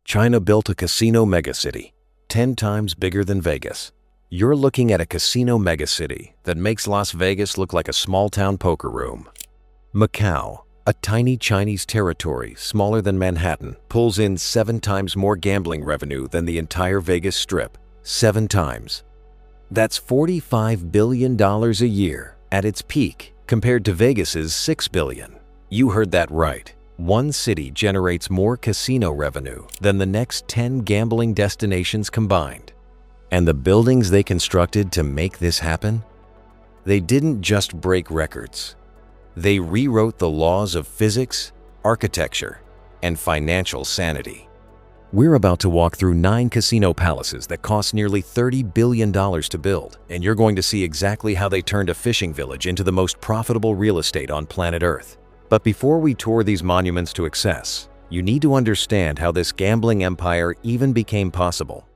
China built a casino megacity, 10 times bigger than Vegas. You're looking at a casino megacity that makes Las Vegas look like a small-town poker room. Macau, a tiny Chinese territory smaller than Manhattan, pulls in 7 times more gambling revenue than the entire Vegas Strip. 7 times. That's $45 billion a year at its peak, compared to Vegas's $6 billion. You heard that right. One city generates more casino revenue than the next 10 gambling destinations combined. And the buildings they constructed to make this happen? They didn't just break records. They rewrote the laws of physics, architecture, and financial sanity. We're about to walk through 9 casino palaces that cost nearly $30 billion to build, and you're going to see exactly how they turned a fishing village into the most profitable real estate on planet Earth. But before we tour these monuments to excess, you need to understand how this gambling empire even became possible.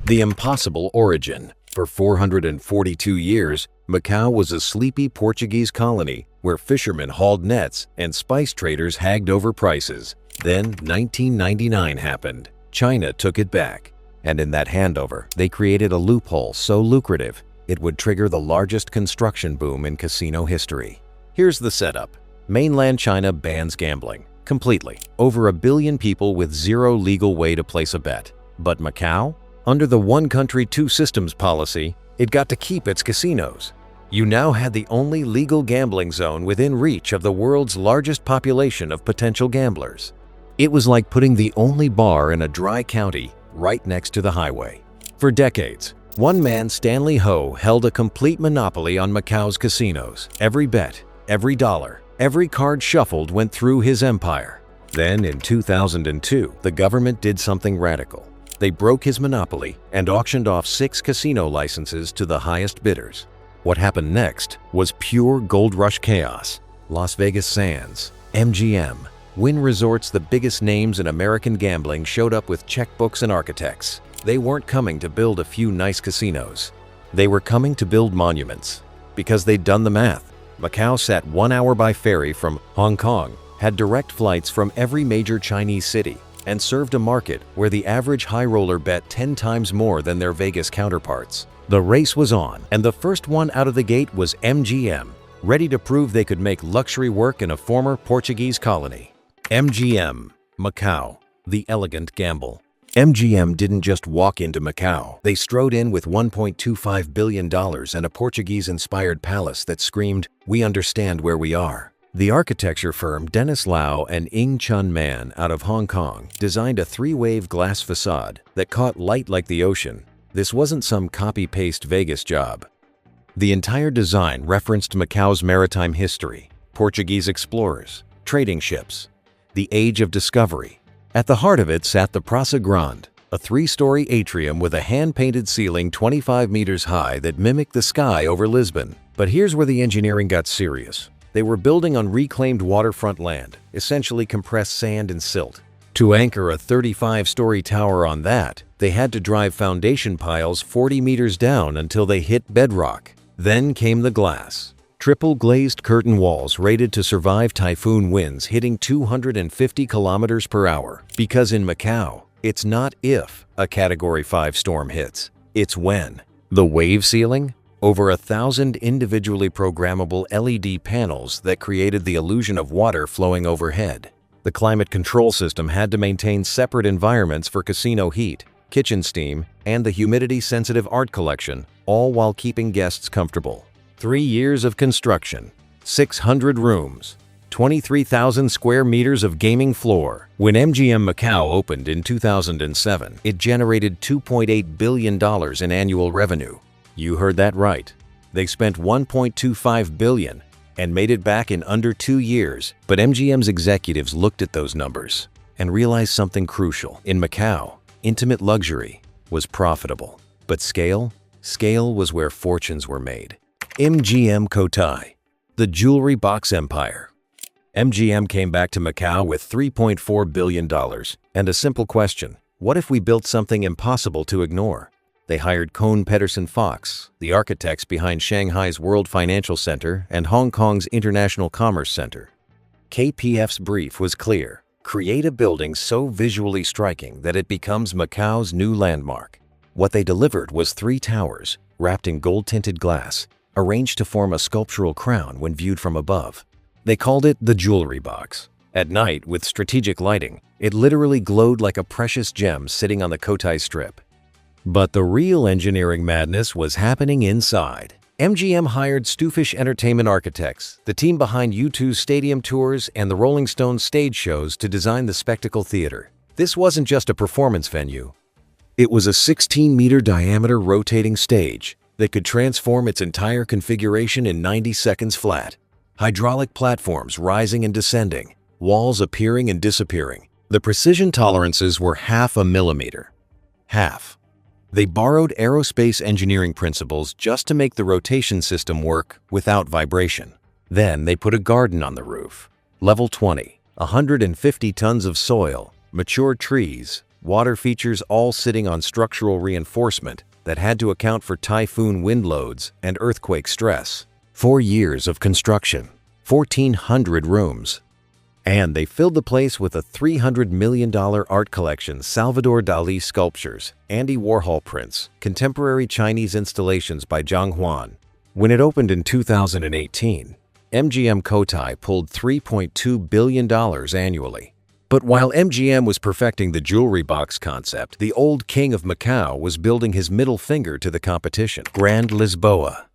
The impossible origin. For 442 years, Macau was a sleepy Portuguese colony where fishermen hauled nets and spice traders hagged over prices. Then 1999 happened. China took it back, and in that handover, they created a loophole so lucrative it would trigger the largest construction boom in casino history. Here's the setup. Mainland China bans gambling completely. Over 1 billion people with 0 legal way to place a bet. But Macau? Under the one country, two systems policy, it got to keep its casinos. You now had the only legal gambling zone within reach of the world's largest population of potential gamblers. It was like putting the only bar in a dry county right next to the highway. For decades, one man, Stanley Ho, held a complete monopoly on Macau's casinos. Every bet, every dollar, every card shuffled went through his empire. Then in 2002, the government did something radical. They broke his monopoly and auctioned off 6 casino licenses to the highest bidders. What happened next was pure gold rush chaos. Las Vegas Sands, MGM, Wynn Resorts, the biggest names in American gambling, showed up with checkbooks and architects. They weren't coming to build a few nice casinos. They were coming to build monuments, because they'd done the math. Macau sat 1 hour by ferry from Hong Kong, had direct flights from every major Chinese city, and served a market where the average high roller bet 10 times more than their Vegas counterparts. The race was on, and the first one out of the gate was MGM, ready to prove they could make luxury work in a former Portuguese colony. MGM Macau, the elegant gamble. MGM didn't just walk into Macau. They strode in with $1.25 billion and a Portuguese-inspired palace that screamed, "We understand where we are." The architecture firm Dennis Lau and Ing Chun Man out of Hong Kong designed a 3-wave glass facade that caught light like the ocean. This wasn't some copy-paste Vegas job. The entire design referenced Macau's maritime history, Portuguese explorers, trading ships, the age of discovery. At the heart of it sat the Praça Grande, a 3-story atrium with a hand-painted ceiling 25 meters high that mimicked the sky over Lisbon. But here's where the engineering got serious. They were building on reclaimed waterfront land, essentially compressed sand and silt. To anchor a 35-story tower on that, they had to drive foundation piles 40 meters down until they hit bedrock. Then came the glass. Triple glazed curtain walls rated to survive typhoon winds hitting 250 kilometers per hour. Because in Macau, it's not if a Category 5 storm hits, it's when. The wave ceiling? Over 1,000 individually programmable LED panels that created the illusion of water flowing overhead. The climate control system had to maintain separate environments for casino heat, kitchen steam, and the humidity-sensitive art collection, all while keeping guests comfortable. 3 years of construction, 600 rooms, 23,000 square meters of gaming floor. When MGM Macau opened in 2007, it generated $2.8 billion in annual revenue. You heard that right. They spent $1.25 billion and made it back in under 2 years. But MGM's executives looked at those numbers and realized something crucial. In Macau, intimate luxury was profitable. But scale? Scale was where fortunes were made. MGM Cotai, the jewelry box empire. MGM came back to Macau with $3.4 billion and a simple question: what if we built something impossible to ignore? They hired Kohn Pedersen Fox, the architects behind Shanghai's World Financial Center and Hong Kong's International Commerce Center. KPF's brief was clear: Create a building so visually striking that it becomes Macau's new landmark. What they delivered was 3 towers, wrapped in gold-tinted glass, arranged to form a sculptural crown when viewed from above. They called it the jewelry box. At night, with strategic lighting, it literally glowed like a precious gem sitting on the Cotai Strip. But the real engineering madness was happening inside. MGM hired Stuffish Entertainment Architects, the team behind U2's stadium tours and the Rolling Stones stage shows, to design the Spectacle Theater. This wasn't just a performance venue. It was a 16-meter diameter rotating stage that could transform its entire configuration in 90 seconds flat. Hydraulic platforms rising and descending, walls appearing and disappearing. The precision tolerances were 0.5 millimeter. Half. They borrowed aerospace engineering principles just to make the rotation system work without vibration. Then they put a garden on the roof. Level 20, 150 tons of soil, mature trees, water features, all sitting on structural reinforcement that had to account for typhoon wind loads and earthquake stress. 4 years of construction, 1,400 rooms. And they filled the place with a $300 million art collection, Salvador Dali sculptures, Andy Warhol prints, contemporary Chinese installations by Zhang Huan. When it opened in 2018, MGM Cotai pulled $3.2 billion annually. But while MGM was perfecting the jewelry box concept, the old king of Macau was building his middle finger to the competition. Grand Lisboa,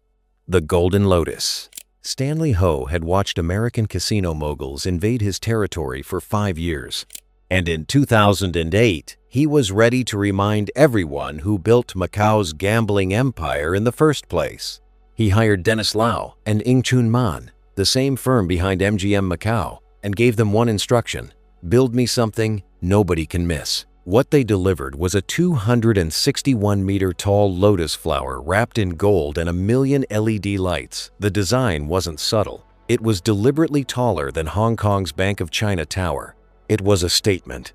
the Golden Lotus. Stanley Ho had watched American casino moguls invade his territory for 5 years. And in 2008, he was ready to remind everyone who built Macau's gambling empire in the first place. He hired Dennis Lau and Ng Chun Man, the same firm behind MGM Macau, and gave them one instruction: build me something nobody can miss. What they delivered was a 261-meter-tall lotus flower wrapped in gold and 1 million LED lights. The design wasn't subtle. It was deliberately taller than Hong Kong's Bank of China Tower. It was a statement.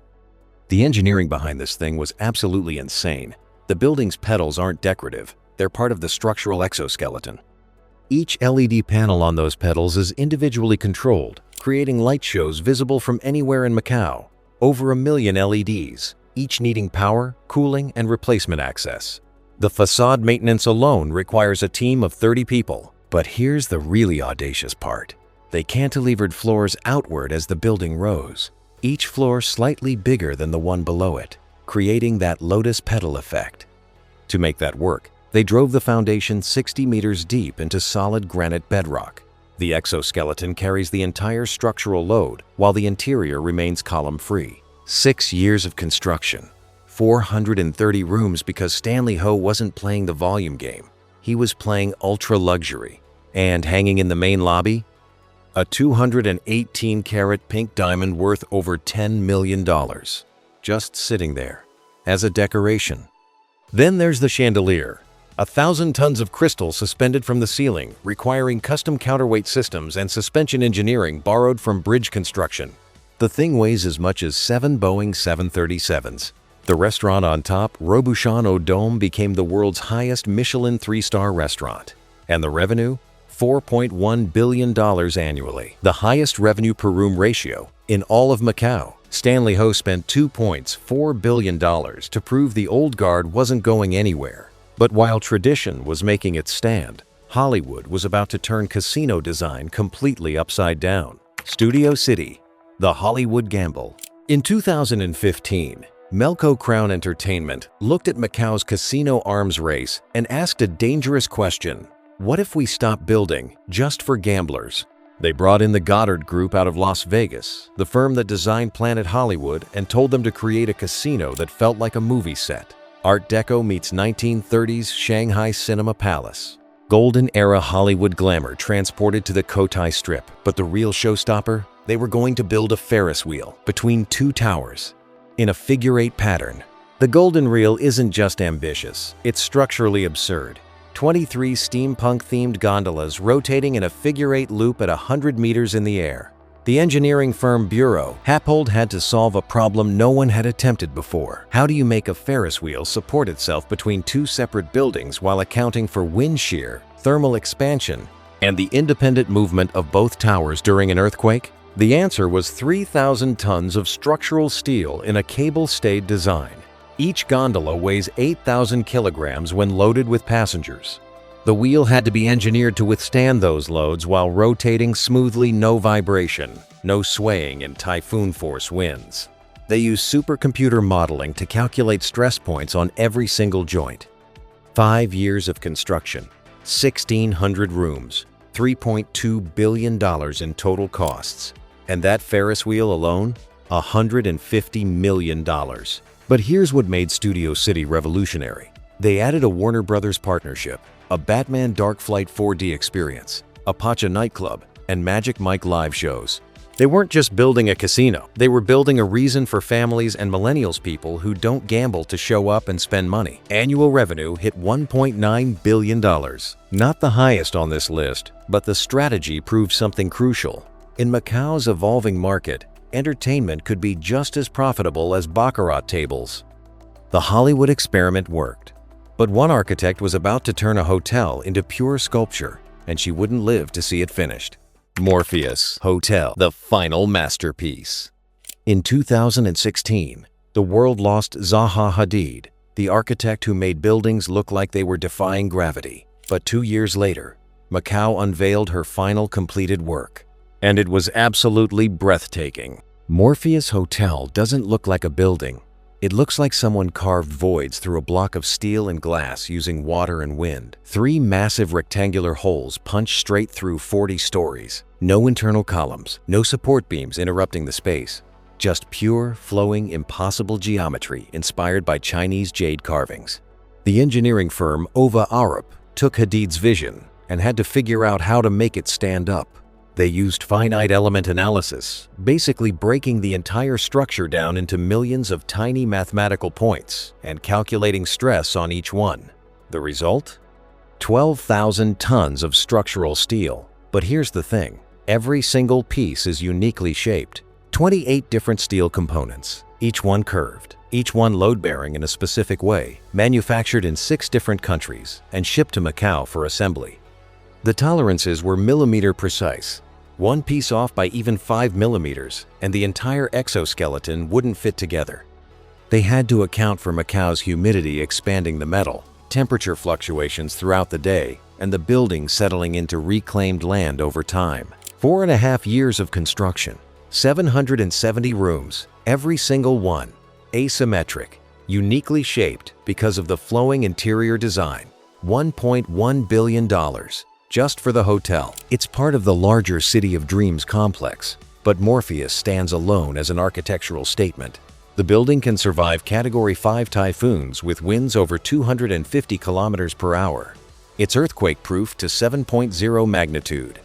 The engineering behind this thing was absolutely insane. The building's petals aren't decorative. They're part of the structural exoskeleton. Each LED panel on those petals is individually controlled, creating light shows visible from anywhere in Macau. Over 1 million LEDs, each needing power, cooling, and replacement access. The facade maintenance alone requires a team of 30 people. But here's the really audacious part. They cantilevered floors outward as the building rose, each floor slightly bigger than the one below it, creating that lotus petal effect. To make that work, they drove the foundation 60 meters deep into solid granite bedrock. The exoskeleton carries the entire structural load, while the interior remains column-free. 6 years of construction, 430 rooms, because Stanley Ho wasn't playing the volume game. He was playing ultra-luxury. And hanging in the main lobby, a 218-carat pink diamond worth over $10 million, just sitting there, as a decoration. Then there's the chandelier. 1,000 tons of crystal suspended from the ceiling, requiring custom counterweight systems and suspension engineering borrowed from bridge construction. The thing weighs as much as 7 Boeing 737s. The restaurant on top, Robuchon au Dôme, became the world's highest Michelin 3-star restaurant. And the revenue? $4.1 billion annually, the highest revenue per room ratio in all of Macau. Stanley Ho spent $2.4 billion to prove the old guard wasn't going anywhere. But while tradition was making its stand, Hollywood was about to turn casino design completely upside down. Studio City, the Hollywood gamble. In 2015, Melco Crown Entertainment looked at Macau's casino arms race and asked a dangerous question: what if we stop building just for gamblers? They brought in the Goddard Group out of Las Vegas, the firm that designed Planet Hollywood, and told them to create a casino that felt like a movie set. Art Deco meets 1930s Shanghai Cinema Palace. Golden era Hollywood glamour transported to the Cotai Strip. But the real showstopper? They were going to build a Ferris wheel between 2 towers in a figure-8 pattern. The Golden Reel isn't just ambitious, it's structurally absurd. 23 steampunk-themed gondolas rotating in a figure-8 loop at 100 meters in the air. The engineering firm Bureau Happold had to solve a problem no one had attempted before. How do you make a Ferris wheel support itself between 2 separate buildings while accounting for wind shear, thermal expansion, and the independent movement of both towers during an earthquake? The answer was 3,000 tons of structural steel in a cable-stayed design. Each gondola weighs 8,000 kilograms when loaded with passengers. The wheel had to be engineered to withstand those loads while rotating smoothly, no vibration, no swaying in typhoon-force winds. They used supercomputer modeling to calculate stress points on every single joint. 5 years of construction, 1,600 rooms, $3.2 billion in total costs. And that Ferris wheel alone, $150 million. But here's what made Studio City revolutionary. They added a Warner Brothers partnership, a Batman Dark Flight 4D experience, a Pacha nightclub, and Magic Mike live shows. They weren't just building a casino, they were building a reason for families and millennials people who don't gamble to show up and spend money. Annual revenue hit $1.9 billion. Not the highest on this list, but the strategy proved something crucial. In Macau's evolving market, entertainment could be just as profitable as baccarat tables. The Hollywood experiment worked. But one architect was about to turn a hotel into pure sculpture, and she wouldn't live to see it finished. Morpheus Hotel, the final masterpiece. In 2016, the world lost Zaha Hadid, the architect who made buildings look like they were defying gravity. But 2 years later, Macau unveiled her final completed work. And it was absolutely breathtaking. Morpheus Hotel doesn't look like a building. It looks like someone carved voids through a block of steel and glass using water and wind. 3 massive rectangular holes punch straight through 40 stories. No internal columns, no support beams interrupting the space. Just pure, flowing, impossible geometry inspired by Chinese jade carvings. The engineering firm Ova Arup took Hadid's vision and had to figure out how to make it stand up. They used finite element analysis, basically breaking the entire structure down into millions of tiny mathematical points and calculating stress on each one. The result? 12,000 tons of structural steel. But here's the thing, every single piece is uniquely shaped. 28 different steel components, each one curved, each one load-bearing in a specific way, manufactured in 6 different countries and shipped to Macau for assembly. The tolerances were millimeter precise. One piece off by even 5 millimeters, and the entire exoskeleton wouldn't fit together. They had to account for Macau's humidity expanding the metal, temperature fluctuations throughout the day, and the building settling into reclaimed land over time. 4.5 years of construction, 770 rooms, every single one, asymmetric, uniquely shaped because of the flowing interior design. $1.1 billion. Just for the hotel. It's part of the larger City of Dreams complex, but Morpheus stands alone as an architectural statement. The building can survive Category 5 typhoons with winds over 250 kilometers per hour. It's earthquake-proof to 7.0 magnitude.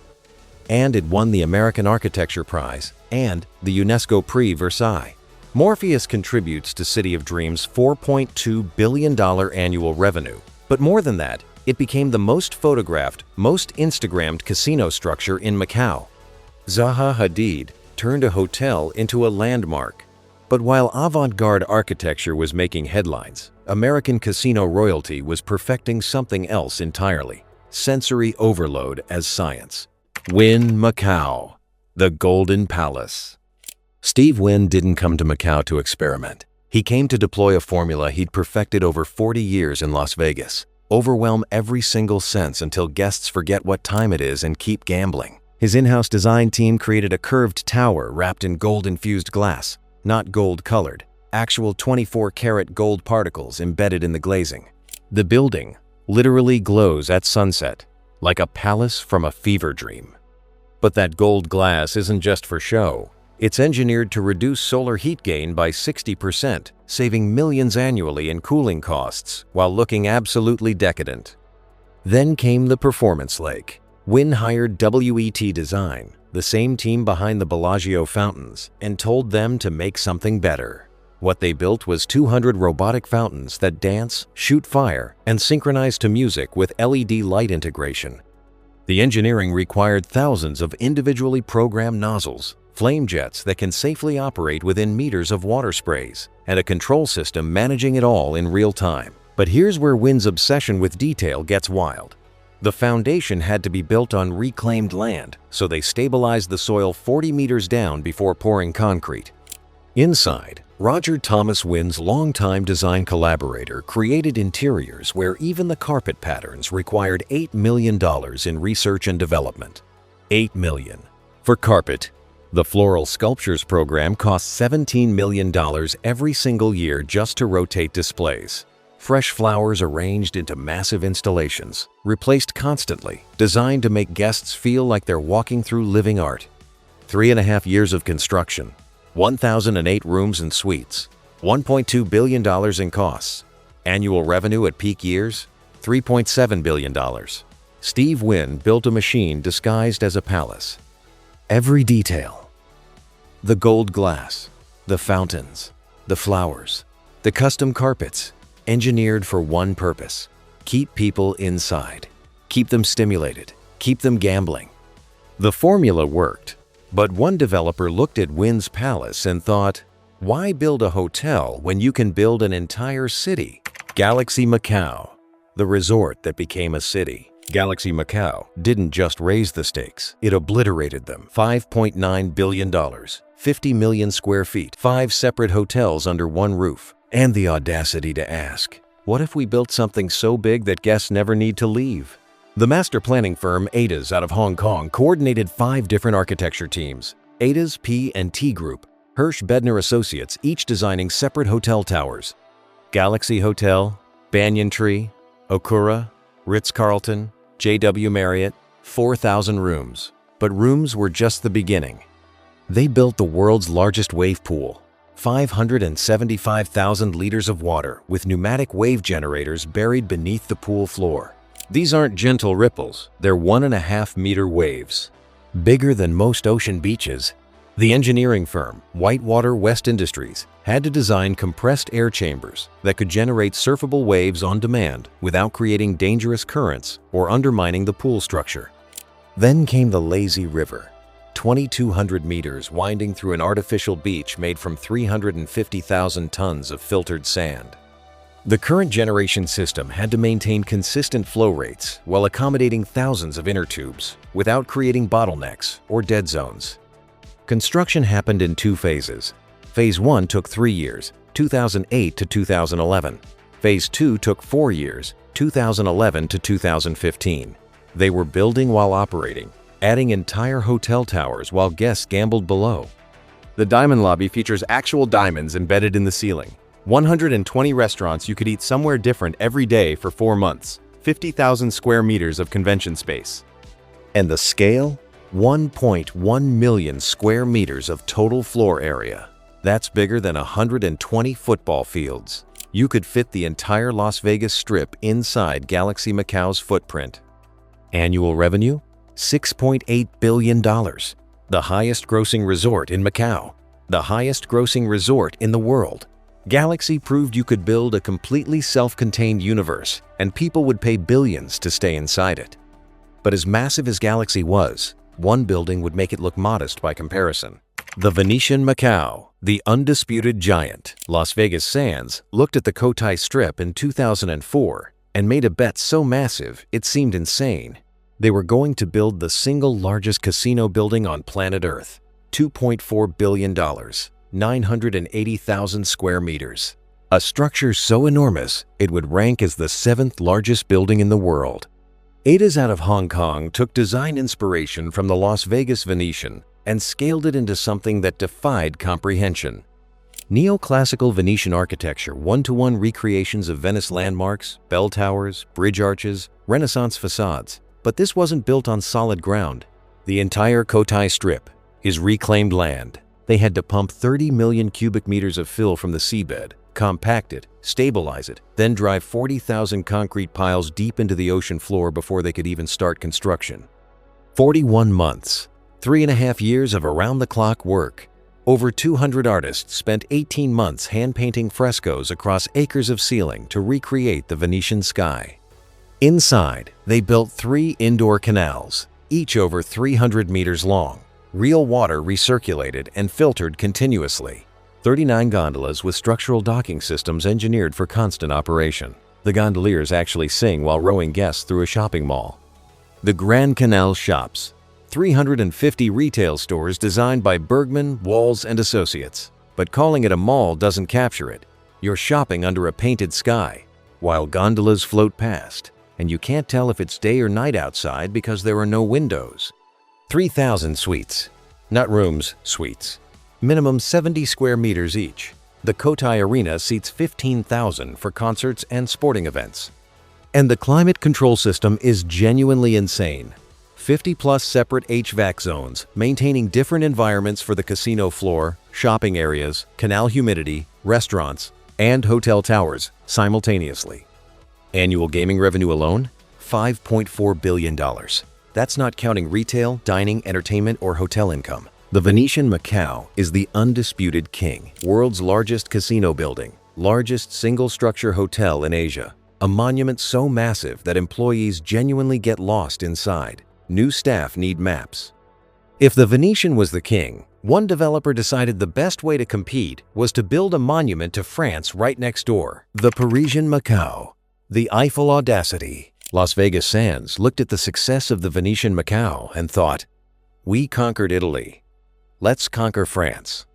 And it won the American Architecture Prize and the UNESCO Prix Versailles. Morpheus contributes to City of Dreams' $4.2 billion annual revenue. But more than that, it became the most photographed, most Instagrammed casino structure in Macau. Zaha Hadid turned a hotel into a landmark. But while avant-garde architecture was making headlines, American casino royalty was perfecting something else entirely: sensory overload as science. Wynn Macau, the Golden Palace. Steve Wynn didn't come to Macau to experiment. He came to deploy a formula he'd perfected over 40 years in Las Vegas. Overwhelm every single sense until guests forget what time it is and keep gambling. His in-house design team created a curved tower wrapped in gold-infused glass, not gold-colored, actual 24-karat gold particles embedded in the glazing. The building literally glows at sunset, like a palace from a fever dream. But that gold glass isn't just for show. It's engineered to reduce solar heat gain by 60%, saving millions annually in cooling costs while looking absolutely decadent. Then came the performance lake. Wynn hired WET Design, the same team behind the Bellagio fountains, and told them to make something better. What they built was 200 robotic fountains that dance, shoot fire, and synchronize to music with LED light integration. The engineering required thousands of individually programmed nozzles, flame jets that can safely operate within meters of water sprays, and a control system managing it all in real time. But here's where Wynn's obsession with detail gets wild. The foundation had to be built on reclaimed land, so they stabilized the soil 40 meters down before pouring concrete. Inside, Roger Thomas Wynn's longtime design collaborator created interiors where even the carpet patterns required $8 million in research and development. $8 million. For carpet, the floral sculptures program costs $17 million every single year just to rotate displays. Fresh flowers arranged into massive installations, replaced constantly, designed to make guests feel like they're walking through living art. 3.5 years of construction, 1,008 rooms and suites, $1.2 billion in costs. Annual revenue at peak years, $3.7 billion. Steve Wynn built a machine disguised as a palace. Every detail. The gold glass, the fountains, the flowers, the custom carpets, engineered for one purpose: keep people inside, keep them stimulated, keep them gambling. The formula worked, but one developer looked at Wynn's palace and thought, why build a hotel when you can build an entire city? Galaxy Macau, the resort that became a city. Galaxy Macau didn't just raise the stakes, it obliterated them. $5.9 billion, 50 million square feet, 5 separate hotels under one roof. And the audacity to ask, what if we built something so big that guests never need to leave? The master planning firm Ada's out of Hong Kong coordinated 5 different architecture teams. Ada's P&T Group, Hirsch Bedner Associates, each designing separate hotel towers. Galaxy Hotel, Banyan Tree, Okura, Ritz-Carlton, JW Marriott, 4,000 rooms. But rooms were just the beginning. They built the world's largest wave pool, 575,000 liters of water with pneumatic wave generators buried beneath the pool floor. These aren't gentle ripples, they're 1.5-meter waves. Bigger than most ocean beaches. The engineering firm, Whitewater West Industries, had to design compressed air chambers that could generate surfable waves on demand without creating dangerous currents or undermining the pool structure. Then came the lazy river. 2,200 meters winding through an artificial beach made from 350,000 tons of filtered sand. The current generation system had to maintain consistent flow rates while accommodating thousands of inner tubes without creating bottlenecks or dead zones. Construction happened in 2 phases. Phase 1 took 3 years, 2008 to 2011. Phase 2 took 4 years, 2011 to 2015. They were building while operating, adding entire hotel towers while guests gambled below. The diamond lobby features actual diamonds embedded in the ceiling. 120 restaurants you could eat somewhere different every day for 4 months. 50,000 square meters of convention space. And the scale? 1.1 million square meters of total floor area. That's bigger than 120 football fields. You could fit the entire Las Vegas Strip inside Galaxy Macau's footprint. Annual revenue? $6.8 billion. The highest grossing resort in Macau. The highest grossing resort in the world. Galaxy proved you could build a completely self-contained universe, and people would pay billions to stay inside it. But as massive as Galaxy was, one building would make it look modest by comparison. The Venetian Macau, the undisputed giant, Las Vegas Sands, looked at the Cotai Strip in 2004 and made a bet so massive it seemed insane. They were going to build the single largest casino building on planet Earth, $2.4 billion, 980,000 square meters. A structure so enormous, it would rank as the 7th largest building in the world. Ada's out of Hong Kong took design inspiration from the Las Vegas Venetian and scaled it into something that defied comprehension. Neoclassical Venetian architecture, one-to-one recreations of Venice landmarks, bell towers, bridge arches, Renaissance facades. But this wasn't built on solid ground. The entire Cotai Strip is reclaimed land. They had to pump 30 million cubic meters of fill from the seabed, compact it, stabilize it, then drive 40,000 concrete piles deep into the ocean floor before they could even start construction. 41 months, 3.5 years of around-the-clock work. Over 200 artists spent 18 months hand-painting frescoes across acres of ceiling to recreate the Venetian sky. Inside, they built 3 indoor canals, each over 300 meters long. Real water recirculated and filtered continuously. 39 gondolas with structural docking systems engineered for constant operation. The gondoliers actually sing while rowing guests through a shopping mall. The Grand Canal Shops, 350 retail stores designed by Bergman, Walls and Associates. But calling it a mall doesn't capture it. You're shopping under a painted sky, while gondolas float past, and you can't tell if it's day or night outside because there are no windows. 3,000 suites. Not rooms, suites. Minimum 70 square meters each. The Cotai Arena seats 15,000 for concerts and sporting events. And the climate control system is genuinely insane. 50-plus separate HVAC zones, maintaining different environments for the casino floor, shopping areas, canal humidity, restaurants, and hotel towers simultaneously. Annual gaming revenue alone? $5.4 billion. That's not counting retail, dining, entertainment, or hotel income. The Venetian Macau is the undisputed king, world's largest casino building, largest single-structure hotel in Asia, a monument so massive that employees genuinely get lost inside. New staff need maps. If the Venetian was the king, one developer decided the best way to compete was to build a monument to France right next door. The Parisian Macau, the Eiffel audacity. Las Vegas Sands looked at the success of the Venetian Macau and thought, "We conquered Italy. Let's conquer France."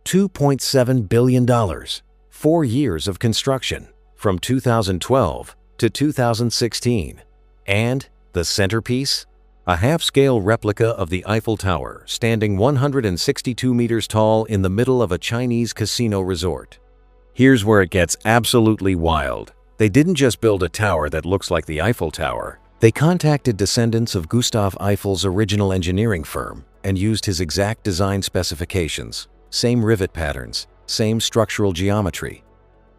$2.7 billion, 4 years of construction, from 2012 to 2016. And the centerpiece? A half-scale replica of the Eiffel Tower, standing 162 meters tall in the middle of a Chinese casino resort. Here's where it gets absolutely wild. They didn't just build a tower that looks like the Eiffel Tower. They contacted descendants of Gustave Eiffel's original engineering firm and used his exact design specifications, same rivet patterns, same structural geometry.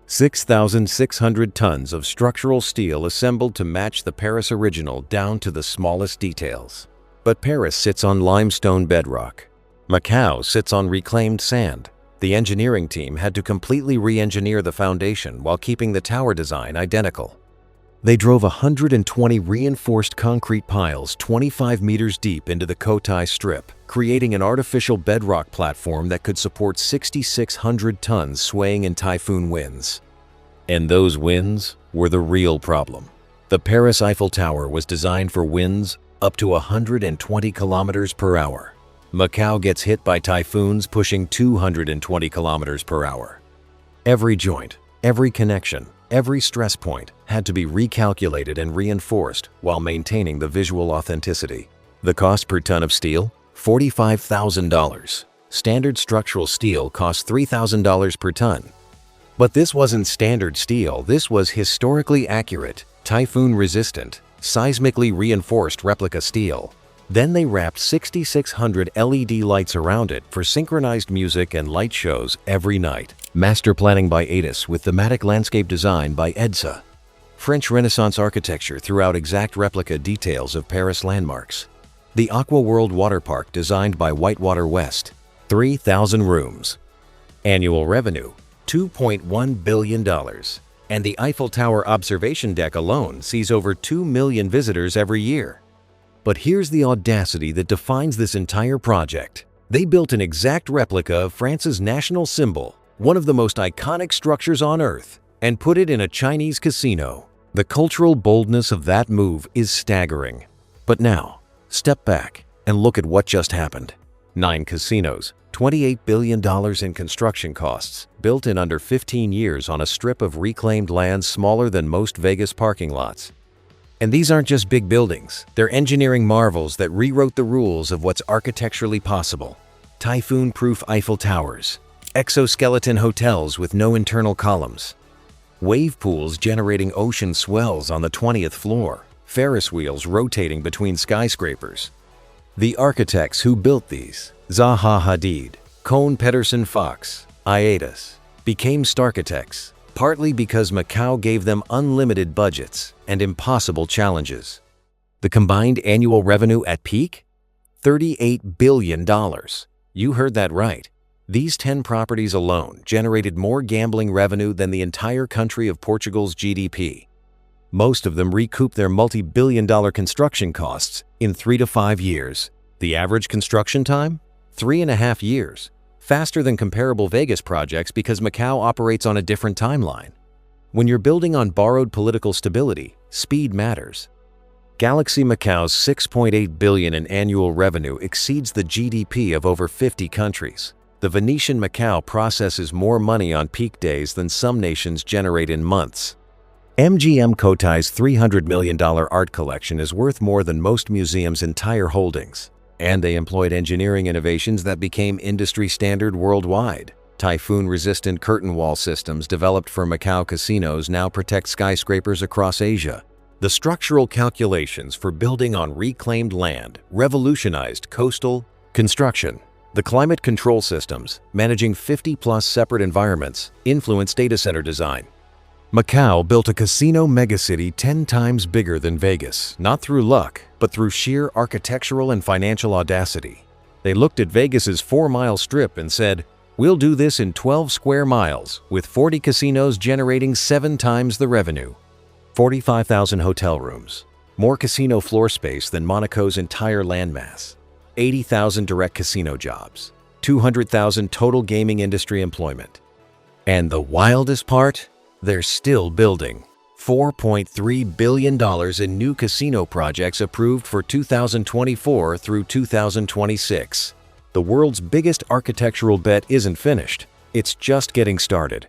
6,600 tons of structural steel assembled to match the Paris original down to the smallest details. But Paris sits on limestone bedrock. Macau sits on reclaimed sand. The engineering team had to completely re-engineer the foundation while keeping the tower design identical. They drove 120 reinforced concrete piles 25 meters deep into the Cotai Strip, creating an artificial bedrock platform that could support 6,600 tons swaying in typhoon winds. And those winds were the real problem. The Paris Eiffel Tower was designed for winds up to 120 kilometers per hour. Macau gets hit by typhoons pushing 220 kilometers per hour. Every joint, every connection, every stress point had to be recalculated and reinforced while maintaining the visual authenticity. The cost per ton of steel? $45,000. Standard structural steel costs $3,000 per ton. But this wasn't standard steel, this was historically accurate, typhoon-resistant, seismically reinforced replica steel. Then they wrapped 6,600 LED lights around it for synchronized music and light shows every night. Master planning by ATIS with thematic landscape design by EDSA. French Renaissance architecture throughout exact replica details of Paris landmarks. The Aqua World Water Park designed by Whitewater West. 3,000 rooms. Annual revenue, $2.1 billion. And the Eiffel Tower observation deck alone sees over 2 million visitors every year. But here's the audacity that defines this entire project. They built an exact replica of France's national symbol, one of the most iconic structures on Earth, and put it in a Chinese casino. The cultural boldness of that move is staggering. But now, step back and look at what just happened. 9 casinos, $28 billion in construction costs, built in under 15 years on a strip of reclaimed land smaller than most Vegas parking lots. And these aren't just big buildings, they're engineering marvels that rewrote the rules of what's architecturally possible. Typhoon-proof Eiffel Towers, exoskeleton hotels with no internal columns, wave pools generating ocean swells on the 20th floor, Ferris wheels rotating between skyscrapers. The architects who built these, Zaha Hadid, Kohn Pedersen Fox, IATIS, became Starchitects, partly because Macau gave them unlimited budgets and impossible challenges. The combined annual revenue at peak? $38 billion. You heard that right. These 10 properties alone generated more gambling revenue than the entire country of Portugal's GDP. Most of them recouped their multi-billion-dollar construction costs in 3 to 5 years. The average construction time? 3.5 years. Faster than comparable Vegas projects because Macau operates on a different timeline. When you're building on borrowed political stability, speed matters. Galaxy Macau's $6.8 billion in annual revenue exceeds the GDP of over 50 countries. The Venetian Macau processes more money on peak days than some nations generate in months. MGM Cotai's $300 million art collection is worth more than most museums' entire holdings, and they employed engineering innovations that became industry standard worldwide. Typhoon-resistant curtain wall systems developed for Macau casinos now protect skyscrapers across Asia. The structural calculations for building on reclaimed land revolutionized coastal construction. The climate control systems, managing 50-plus separate environments, influenced data center design. Macau built a casino megacity 10 times bigger than Vegas, not through luck, but through sheer architectural and financial audacity. They looked at Vegas's 4-mile strip and said, "We'll do this in 12 square miles, with 40 casinos generating 7 times the revenue." 45,000 hotel rooms, more casino floor space than Monaco's entire landmass, 80,000 direct casino jobs, 200,000 total gaming industry employment. And the wildest part? They're still building. $4.3 billion in new casino projects approved for 2024 through 2026. The world's biggest architectural bet isn't finished. It's just getting started.